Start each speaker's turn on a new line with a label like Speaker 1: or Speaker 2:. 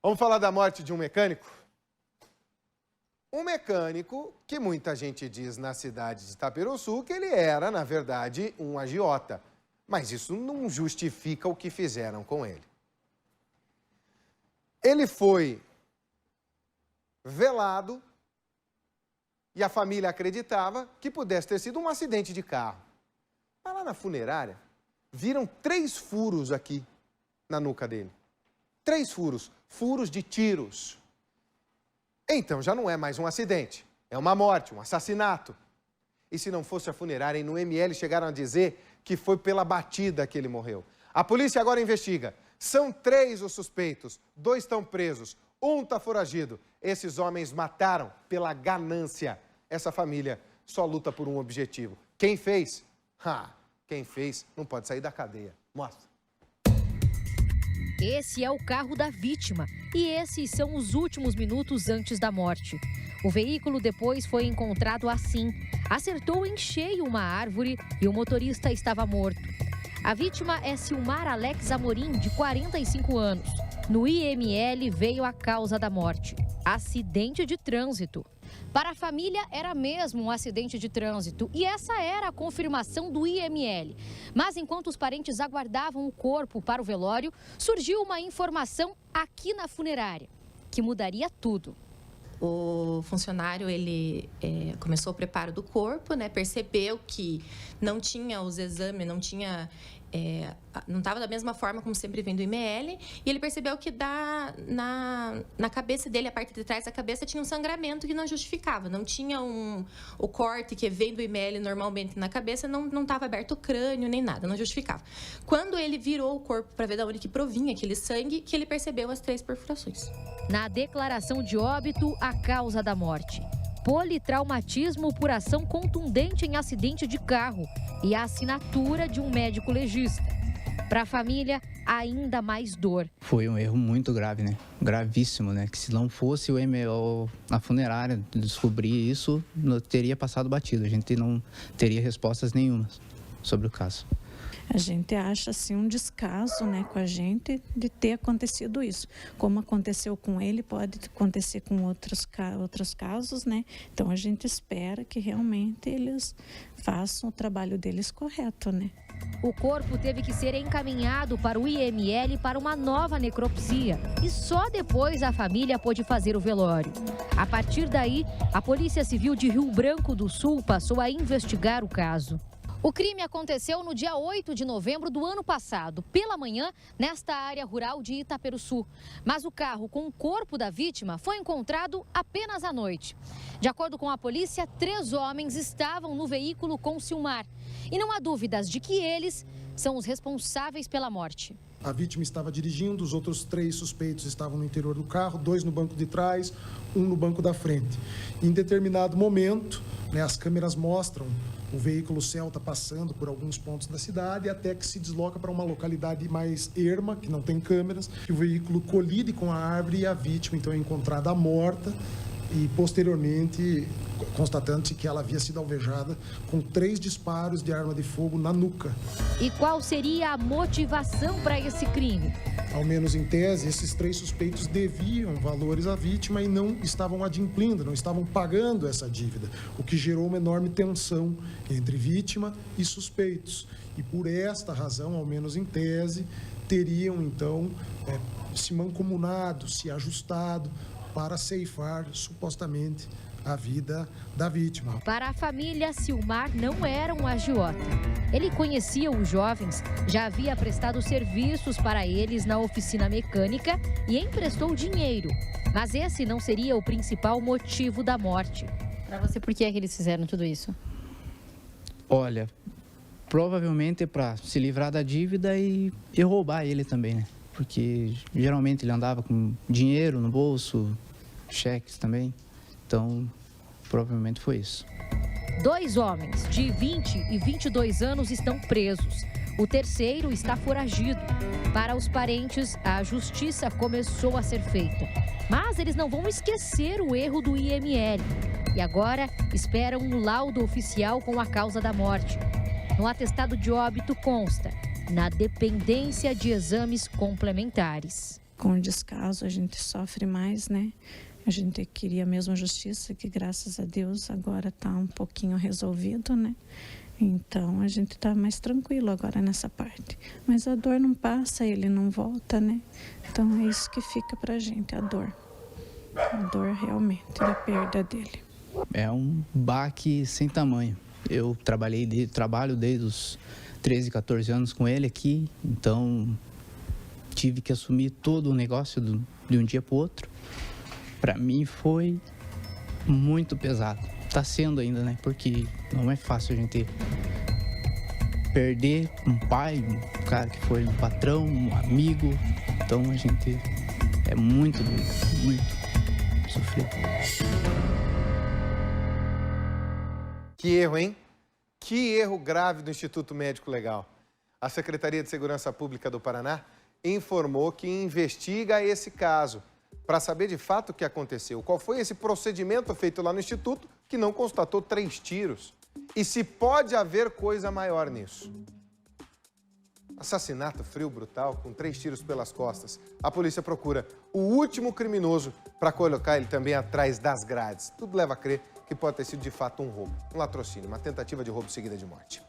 Speaker 1: Vamos falar da morte de um mecânico? Um mecânico que muita gente diz na cidade de Itaperuçu que ele era, na verdade, um agiota. Mas isso não justifica o que fizeram com ele. Ele foi velado e a família acreditava que pudesse ter sido um acidente de carro. Mas lá na funerária, viram 3 furos aqui na nuca dele. 3 furos, furos de tiros. Então já não é mais um acidente, é uma morte, um assassinato. E se não fosse a funerária, no ML chegaram a dizer que foi pela batida que ele morreu. A polícia agora investiga. São 3 os suspeitos, 2 estão presos, 1 está foragido. Esses homens mataram pela ganância. Essa família só luta por um objetivo. Quem fez? Quem fez não pode sair da cadeia. Mostra.
Speaker 2: Esse é o carro da vítima e esses são os últimos minutos antes da morte. O veículo depois foi encontrado assim. Acertou em cheio uma árvore e o motorista estava morto. A vítima é Silmar Alex Amorim, de 45 anos. No IML veio a causa da morte: acidente de trânsito. Para a família, era mesmo um acidente de trânsito e essa era a confirmação do IML. Mas enquanto os parentes aguardavam o corpo para o velório, surgiu uma informação aqui na funerária, que mudaria tudo.
Speaker 3: O funcionário, ele começou o preparo do corpo, né? Percebeu que não tinha os exames, não estava da mesma forma como sempre vem do IML, e ele percebeu que na cabeça dele, a parte de trás da cabeça, tinha um sangramento que não justificava. Não tinha o corte que vem do IML normalmente na cabeça, não estava aberto o crânio nem nada, não justificava. Quando ele virou o corpo para ver de onde que provinha aquele sangue, que ele percebeu as 3 perfurações.
Speaker 2: Na declaração de óbito, a causa da morte: politraumatismo por ação contundente em acidente de carro e a assinatura de um médico legista. Para a família, ainda mais dor.
Speaker 4: Foi um erro muito grave, né? Gravíssimo, né? Que se não fosse o ML, a funerária, descobrir isso, não teria passado batido. A gente não teria respostas nenhumas sobre o caso.
Speaker 5: A gente acha assim um descaso, né, com a gente de ter acontecido isso. Como aconteceu com ele, pode acontecer com outros casos, né? Então a gente espera que realmente eles façam o trabalho deles correto, né?
Speaker 2: O corpo teve que ser encaminhado para o IML para uma nova necropsia e só depois a família pôde fazer o velório. A partir daí, a Polícia Civil de Rio Branco do Sul passou a investigar o caso. O crime aconteceu no dia 8 de novembro do ano passado, pela manhã, nesta área rural de Itaperuçu. Mas o carro com o corpo da vítima foi encontrado apenas à noite. De acordo com a polícia, 3 homens estavam no veículo com Silmar. E não há dúvidas de que eles são os responsáveis pela morte.
Speaker 6: A vítima estava dirigindo, os outros 3 suspeitos estavam no interior do carro, 2 no banco de trás, 1 no banco da frente. Em determinado momento, as câmeras mostram o veículo Celta passando por alguns pontos da cidade até que se desloca para uma localidade mais erma, que não tem câmeras, que o veículo colide com a árvore e a vítima então é encontrada morta e posteriormente constatando-se que ela havia sido alvejada com 3 disparos de arma de fogo na nuca.
Speaker 2: E qual seria a motivação para esse crime?
Speaker 6: Ao menos em tese, esses 3 suspeitos deviam valores à vítima e não estavam adimplindo, não estavam pagando essa dívida, o que gerou uma enorme tensão entre vítima e suspeitos. E por esta razão, ao menos em tese, teriam então se mancomunado, se ajustado para ceifar supostamente a vida da vítima.
Speaker 2: Para a família, Silmar não era um agiota. Ele conhecia os jovens, já havia prestado serviços para eles na oficina mecânica e emprestou dinheiro. Mas esse não seria o principal motivo da morte.
Speaker 7: Para você, por que é que eles fizeram tudo isso?
Speaker 4: Olha, provavelmente é para se livrar da dívida e roubar ele também, né? Porque geralmente ele andava com dinheiro no bolso, cheques também. Então, provavelmente foi isso.
Speaker 2: 2 homens de 20 e 22 anos estão presos. O terceiro está foragido. Para os parentes, a justiça começou a ser feita. Mas eles não vão esquecer o erro do IML. E agora esperam um laudo oficial com a causa da morte. No atestado de óbito consta: na dependência de exames complementares.
Speaker 5: com o descaso a gente sofre mais, né? A gente queria mesmo a justiça, que graças a Deus agora está um pouquinho resolvido, né? Então a gente está mais tranquilo agora nessa parte. Mas a dor não passa, ele não volta, né? Então é isso que fica pra gente, a dor. A dor realmente da perda dele.
Speaker 4: É um baque sem tamanho. Eu trabalho desde os 13, 14 anos com ele aqui, então tive que assumir todo o negócio de um dia para o outro. Para mim foi muito pesado. Está sendo ainda, né? Porque não é fácil a gente perder um pai, um cara que foi um patrão, um amigo. Então a gente é muito doido, muito sofrido.
Speaker 1: Que erro, hein? Que erro grave do Instituto Médico Legal. A Secretaria de Segurança Pública do Paraná informou que investiga esse caso para saber de fato o que aconteceu. Qual foi esse procedimento feito lá no Instituto que não constatou 3 tiros? E se pode haver coisa maior nisso? Assassinato frio, brutal, com 3 tiros pelas costas. A polícia procura o último criminoso para colocar ele também atrás das grades. Tudo leva a crer que pode ter sido de fato um roubo, um latrocínio, uma tentativa de roubo seguida de morte.